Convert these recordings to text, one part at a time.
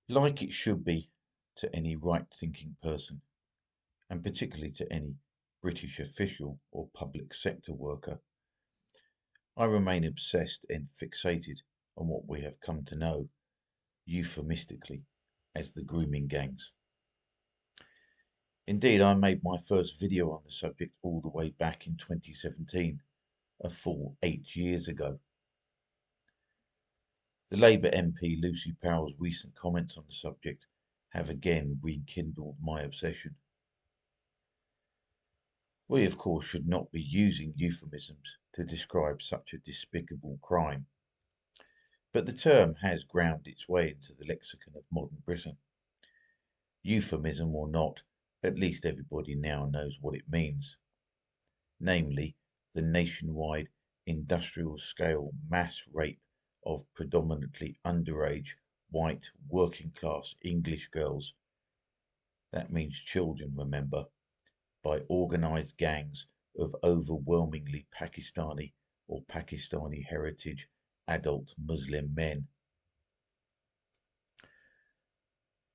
Like it should be to any right-thinking person, and particularly to any British official or public sector worker, I remain obsessed and fixated on what we have come to know euphemistically as the grooming gangs. Indeed, I made my first video on the subject all the way back in 2017, a full 8 years ago. The Labour MP Lucy Powell's recent comments on the subject have again rekindled my obsession. We, of course, should not be using euphemisms to describe such a despicable crime, but the term has ground its way into the lexicon of modern Britain. Euphemism or not, at least everybody now knows what it means, namely the nationwide industrial-scale mass rape of predominantly underage, white, working-class English girls. That means children, remember, by organised gangs of overwhelmingly Pakistani or Pakistani heritage adult Muslim men.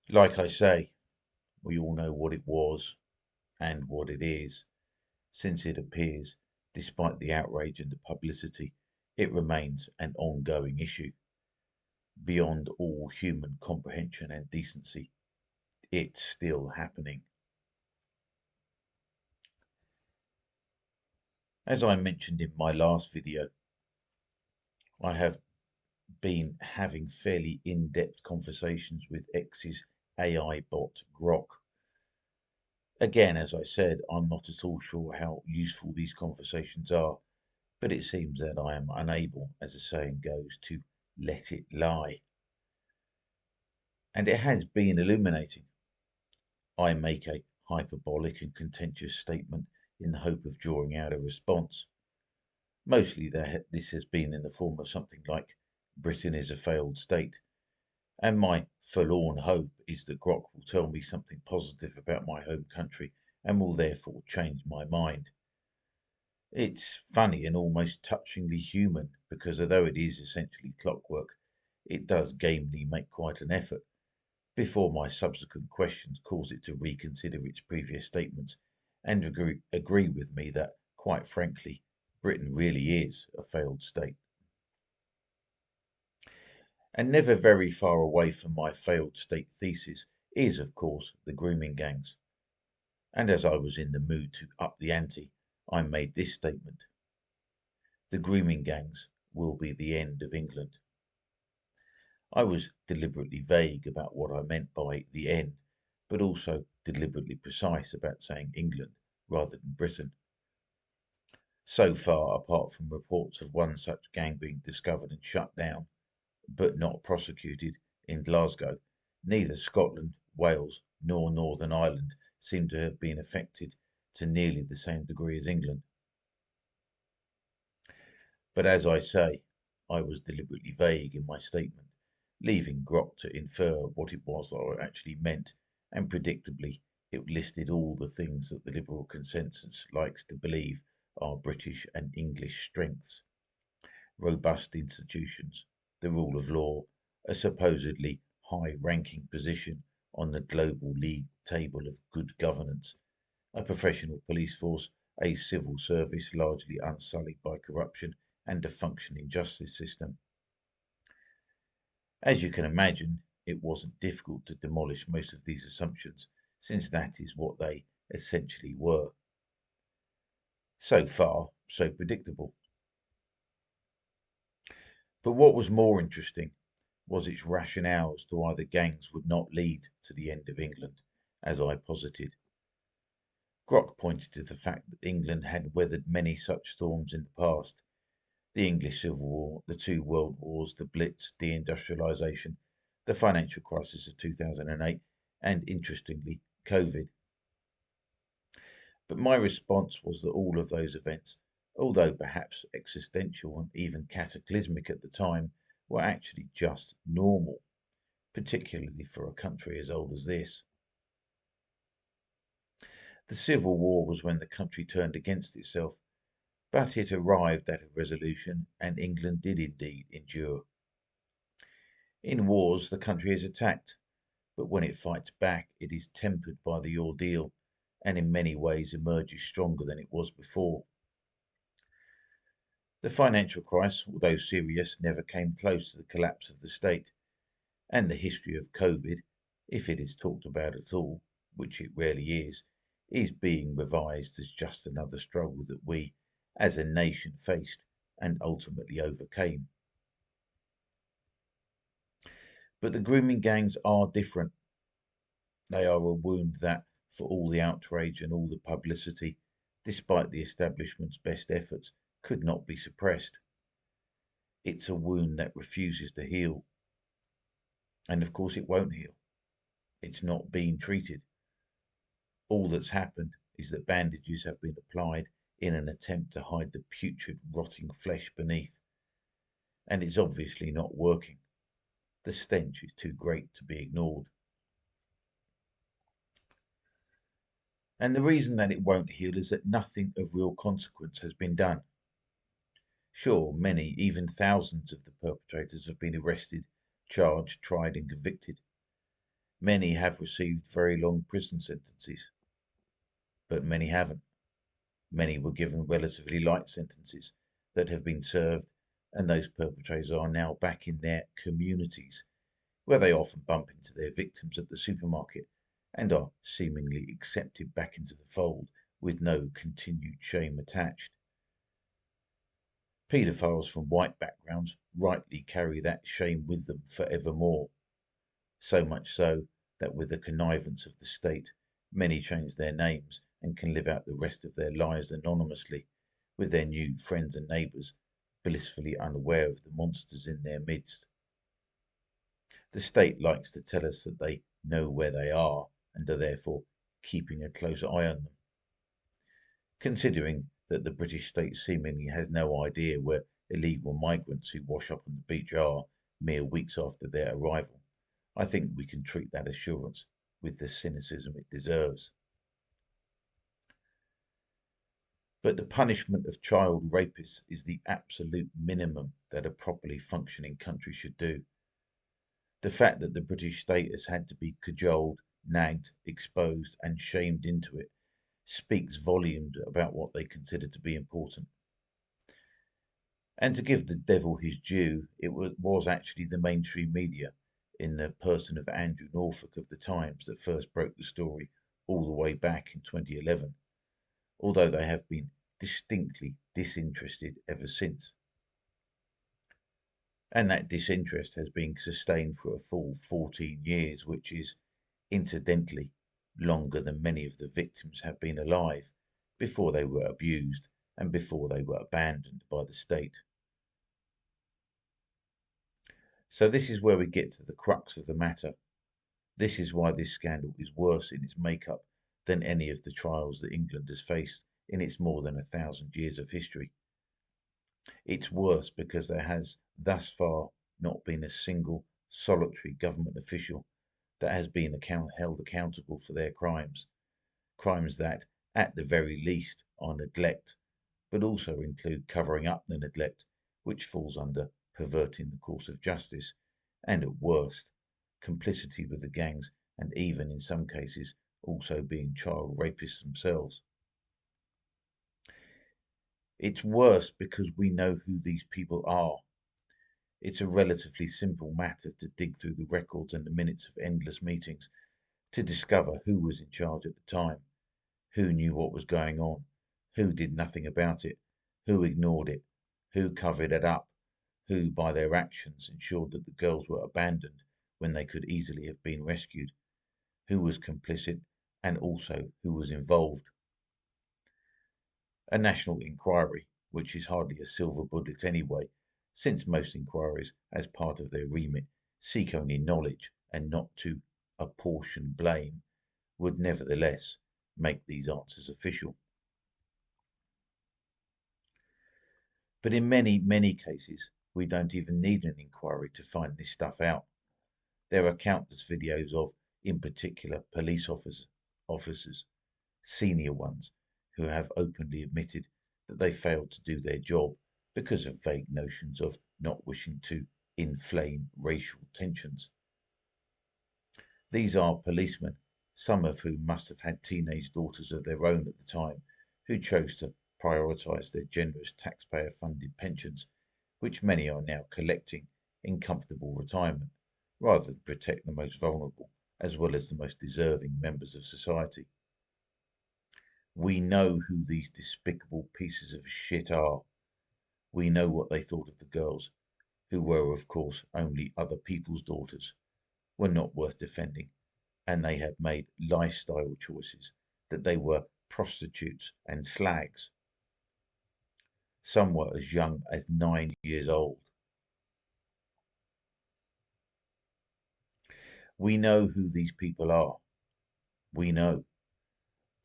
Like I say, we all know what it was and what it is, since it appears, despite the outrage and the publicity, it remains an ongoing issue. Beyond all human comprehension and decency, it's still happening. As I mentioned in my last video, I have been having fairly in-depth conversations with X's AI bot Grok. Again, as I said, I'm not at all sure how useful these conversations are, but it seems that I am unable, as the saying goes, to let it lie. And it has been illuminating. I make a hyperbolic and contentious statement in the hope of drawing out a response. Mostly this has been in the form of something like, Britain is a failed state, and my forlorn hope is that Grok will tell me something positive about my home country and will therefore change my mind. It's funny and almost touchingly human because although it is essentially clockwork, it does gamely make quite an effort before my subsequent questions cause it to reconsider its previous statements and agree with me that, quite frankly, Britain really is a failed state. And never very far away from my failed state thesis is, of course, the grooming gangs. And as I was in the mood to up the ante, I made this statement. The grooming gangs will be the end of England. I was deliberately vague about what I meant by the end, but also deliberately precise about saying England rather than Britain. So far, apart from reports of one such gang being discovered and shut down, but not prosecuted, in Glasgow, neither Scotland, Wales, nor Northern Ireland seem to have been affected to nearly the same degree as England. But as I say, I was deliberately vague in my statement, leaving Grok to infer what it was that I actually meant, and predictably, it listed all the things that the liberal consensus likes to believe are British and English strengths: robust institutions, the rule of law, a supposedly high-ranking position on the global league table of good governance, a professional police force, a civil service largely unsullied by corruption, and a functioning justice system. As you can imagine, it wasn't difficult to demolish most of these assumptions, since that is what they essentially were. So far, so predictable. But what was more interesting was its rationale as to why the gangs would not lead to the end of England, as I posited. Grok pointed to the fact that England had weathered many such storms in the past: the English Civil War, the two World Wars, the Blitz, deindustrialisation, the financial crisis of 2008, and interestingly, COVID. But my response was that all of those events, although perhaps existential and even cataclysmic at the time, were actually just normal, particularly for a country as old as this. The Civil War was when the country turned against itself, but it arrived at a resolution, and England did indeed endure. In wars, the country is attacked, but when it fights back, it is tempered by the ordeal and in many ways emerges stronger than it was before. The financial crisis, although serious, never came close to the collapse of the state, and the history of COVID, if it is talked about at all, which it rarely is being revised as just another struggle that we, as a nation, faced and ultimately overcame. But the grooming gangs are different. They are a wound that, for all the outrage and all the publicity, despite the establishment's best efforts, could not be suppressed. It's a wound that refuses to heal. And of course, it won't heal. It's not being treated. All that's happened is that bandages have been applied in an attempt to hide the putrid, rotting flesh beneath. And it's obviously not working. The stench is too great to be ignored. And the reason that it won't heal is that nothing of real consequence has been done. Sure, many, even thousands of the perpetrators have been arrested, charged, tried, and convicted. Many have received very long prison sentences, but many haven't. Many were given relatively light sentences that have been served, and those perpetrators are now back in their communities, where they often bump into their victims at the supermarket and are seemingly accepted back into the fold with no continued shame attached. Paedophiles from white backgrounds rightly carry that shame with them forevermore, so much so that with the connivance of the state, many change their names and can live out the rest of their lives anonymously, with their new friends and neighbours blissfully unaware of the monsters in their midst. The state likes to tell us that they know where they are and are therefore keeping a close eye on them. Considering that the British state seemingly has no idea where illegal migrants who wash up on the beach are mere weeks after their arrival, I think we can treat that assurance with the cynicism it deserves. But the punishment of child rapists is the absolute minimum that a properly functioning country should do. The fact that the British state has had to be cajoled, nagged, exposed, and shamed into it speaks volumes about what they consider to be important. And to give the devil his due, it was actually the mainstream media, in the person of Andrew Norfolk of the Times, that first broke the story all the way back in 2011, although they have been distinctly disinterested ever since. And that disinterest has been sustained for a full 14 years, which is, incidentally, longer than many of the victims have been alive before they were abused and before they were abandoned by the state. So this is where we get to the crux of the matter. This is why this scandal is worse in its makeup than any of the trials that England has faced in its more than 1,000 years of history. It's worse because there has thus far not been a single solitary government official that has been held accountable for their crimes. Crimes that, at the very least, are neglect, but also include covering up the neglect, which falls under perverting the course of justice, and at worst, complicity with the gangs, and even in some cases, also being child rapists themselves. It's worse because we know who these people are. It's a relatively simple matter to dig through the records and the minutes of endless meetings to discover who was in charge at the time, who knew what was going on, who did nothing about it, who ignored it, who covered it up, who by their actions ensured that the girls were abandoned when they could easily have been rescued, who was complicit and also who was involved. A national inquiry, which is hardly a silver bullet anyway, since most inquiries, as part of their remit, seek only knowledge and not to apportion blame, would nevertheless make these answers official. But in many, many cases, we don't even need an inquiry to find this stuff out. There are countless videos of, in particular, police officers, senior ones, who have openly admitted that they failed to do their job because of vague notions of not wishing to inflame racial tensions. These are policemen, some of whom must have had teenage daughters of their own at the time, who chose to prioritise their generous taxpayer-funded pensions, which many are now collecting in comfortable retirement, rather than protect the most vulnerable as well as the most deserving members of society. We know who these despicable pieces of shit are. We know what they thought of the girls, who were, of course, only other people's daughters, were not worth defending, and they had made lifestyle choices, that they were prostitutes and slags. Some were as young as 9 years old. We know who these people are. We know.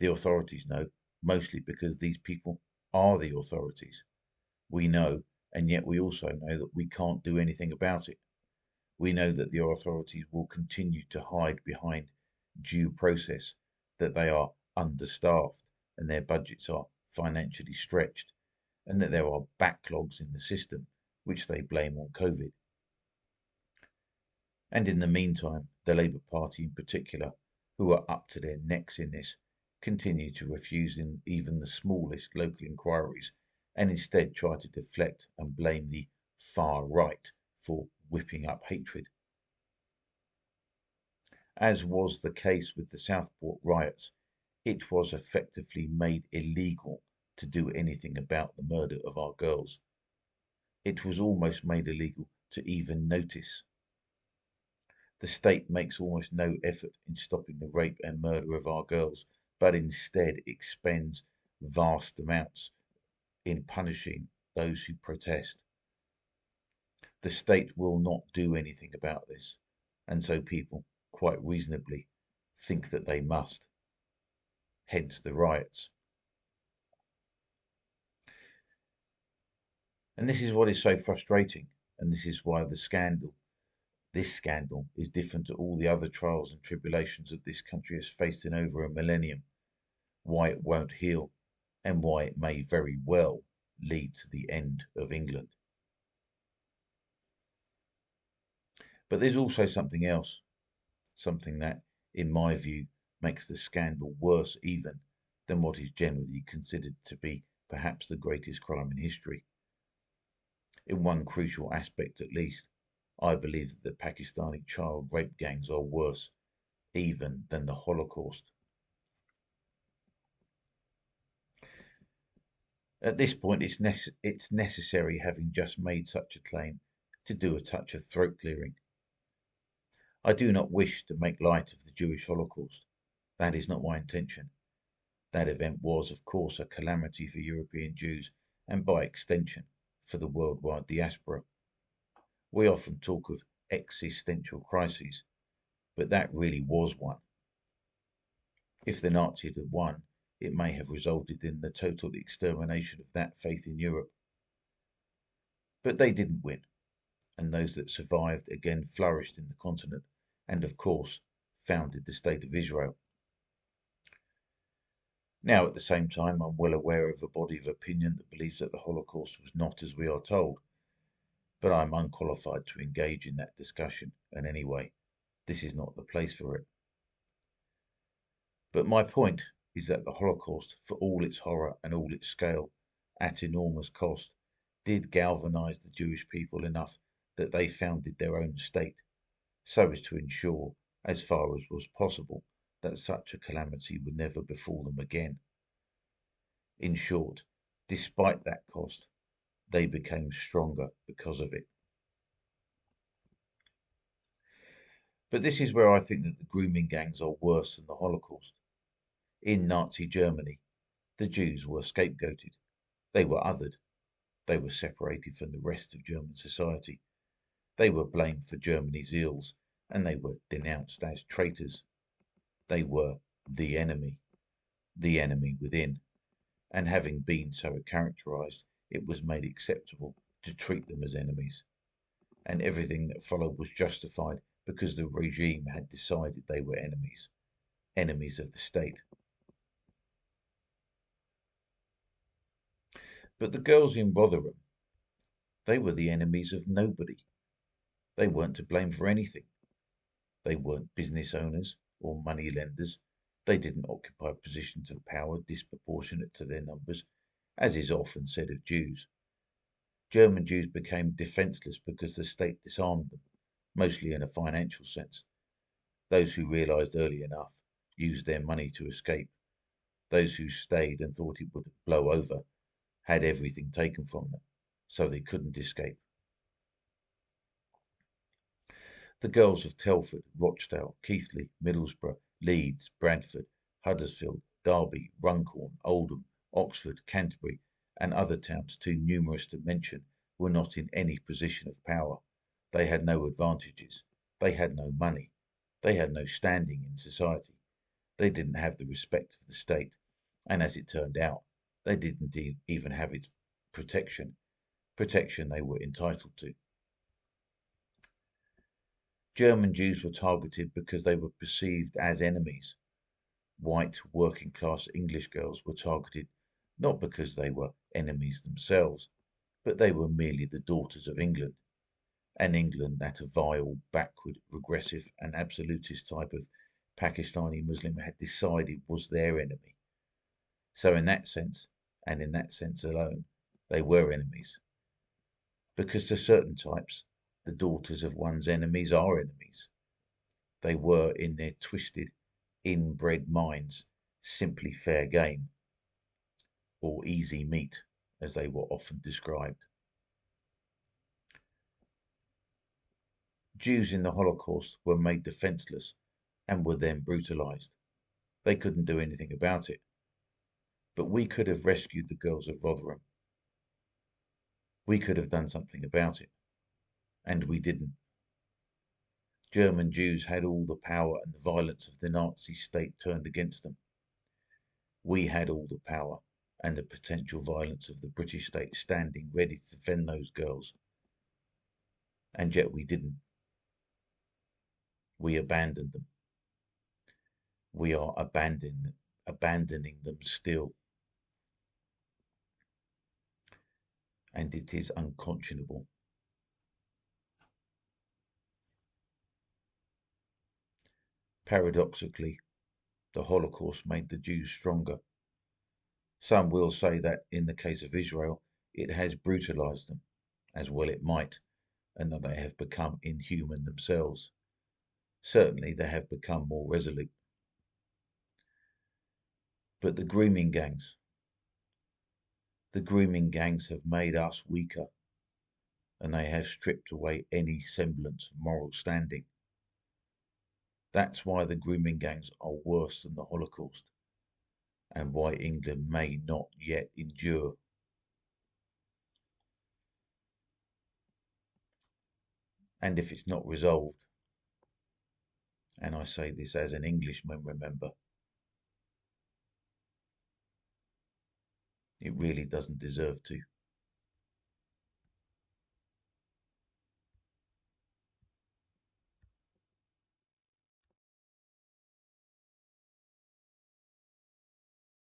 The authorities know, mostly because these people are the authorities. We know, and yet we also know that we can't do anything about it. We know that the authorities will continue to hide behind due process, that they are understaffed and their budgets are financially stretched, and that there are backlogs in the system, which they blame on COVID. And in the meantime, the Labour Party in particular, who are up to their necks in this, continue to refuse even the smallest local inquiries and instead try to deflect and blame the far right for whipping up hatred. As was the case with the Southport riots, it was effectively made illegal to do anything about the murder of our girls. It was almost made illegal to even notice. The state makes almost no effort in stopping the rape and murder of our girls, but instead expends vast amounts in punishing those who protest. The state will not do anything about this, and so people, quite reasonably, think that they must. Hence the riots. And this is what is so frustrating, and this is why this scandal is different to all the other trials and tribulations that this country has faced in over a millennium, why it won't heal, and why it may very well lead to the end of England. But there's also something else, something that, in my view, makes the scandal worse even than what is generally considered to be perhaps the greatest crime in history. In one crucial aspect at least, I believe that the Pakistani child rape gangs are worse even than the Holocaust. At this point, it's necessary, having just made such a claim, to do a touch of throat clearing. I do not wish to make light of the Jewish Holocaust. That is not my intention. That event was, of course, a calamity for European Jews and, by extension, for the worldwide diaspora. We often talk of existential crises, but that really was one. If the Nazis had won, it may have resulted in the total extermination of that faith in Europe. But they didn't win, and those that survived again flourished in the continent and, of course, founded the State of Israel. Now, at the same time, I'm well aware of a body of opinion that believes that the Holocaust was not as we are told, but I'm unqualified to engage in that discussion, and anyway, this is not the place for it. But my point is that the Holocaust, for all its horror and all its scale, at enormous cost, did galvanise the Jewish people enough that they founded their own state, so as to ensure, as far as was possible, that such a calamity would never befall them again. In short, despite that cost, they became stronger because of it. But this is where I think that the grooming gangs are worse than the Holocaust. In Nazi Germany, the Jews were scapegoated. They were othered. They were separated from the rest of German society. They were blamed for Germany's ills, and they were denounced as traitors. They were the enemy within, and having been so characterized, it was made acceptable to treat them as enemies. And everything that followed was justified because the regime had decided they were enemies, enemies of the state. But the girls in Rotherham, they were the enemies of nobody. They weren't to blame for anything. They weren't business owners or money lenders. They didn't occupy positions of power disproportionate to their numbers, as is often said of Jews. German Jews became defenseless because the state disarmed them, mostly in a financial sense. Those who realized early enough used their money to escape. Those who stayed and thought it would blow over had everything taken from them, so they couldn't escape. The girls of Telford, Rochdale, Keighley, Middlesbrough, Leeds, Bradford, Huddersfield, Derby, Runcorn, Oldham, Oxford, Canterbury, and other towns too numerous to mention, were not in any position of power. They had no advantages. They had no money. They had no standing in society. They didn't have the respect of the state, and as it turned out, they didn't even have its protection they were entitled to. German Jews were targeted because they were perceived as enemies. White working class English girls were targeted not because they were enemies themselves, but they were merely the daughters of England, an England that a vile, backward, regressive, and absolutist type of Pakistani Muslim had decided was their enemy. So, in that sense, and in that sense alone, they were enemies. Because to certain types, the daughters of one's enemies are enemies. They were, in their twisted, inbred minds, simply fair game, or easy meat, as they were often described. Jews in the Holocaust were made defenseless and were then brutalized. They couldn't do anything about it. But we could have rescued the girls of Rotherham. We could have done something about it. And we didn't. German Jews had all the power and the violence of the Nazi state turned against them. We had all the power and the potential violence of the British state standing ready to defend those girls. And yet we didn't. We abandoned them. We are abandoning them still. And it is unconscionable. Paradoxically, the Holocaust made the Jews stronger. Some will say that in the case of Israel, it has brutalized them, as well it might, and that they have become inhuman themselves. Certainly they have become more resolute. But the grooming gangs have made us weaker, and they have stripped away any semblance of moral standing. That's why the grooming gangs are worse than the Holocaust, and why England may not yet endure. And if it's not resolved, and I say this as an Englishman, remember, it really doesn't deserve to.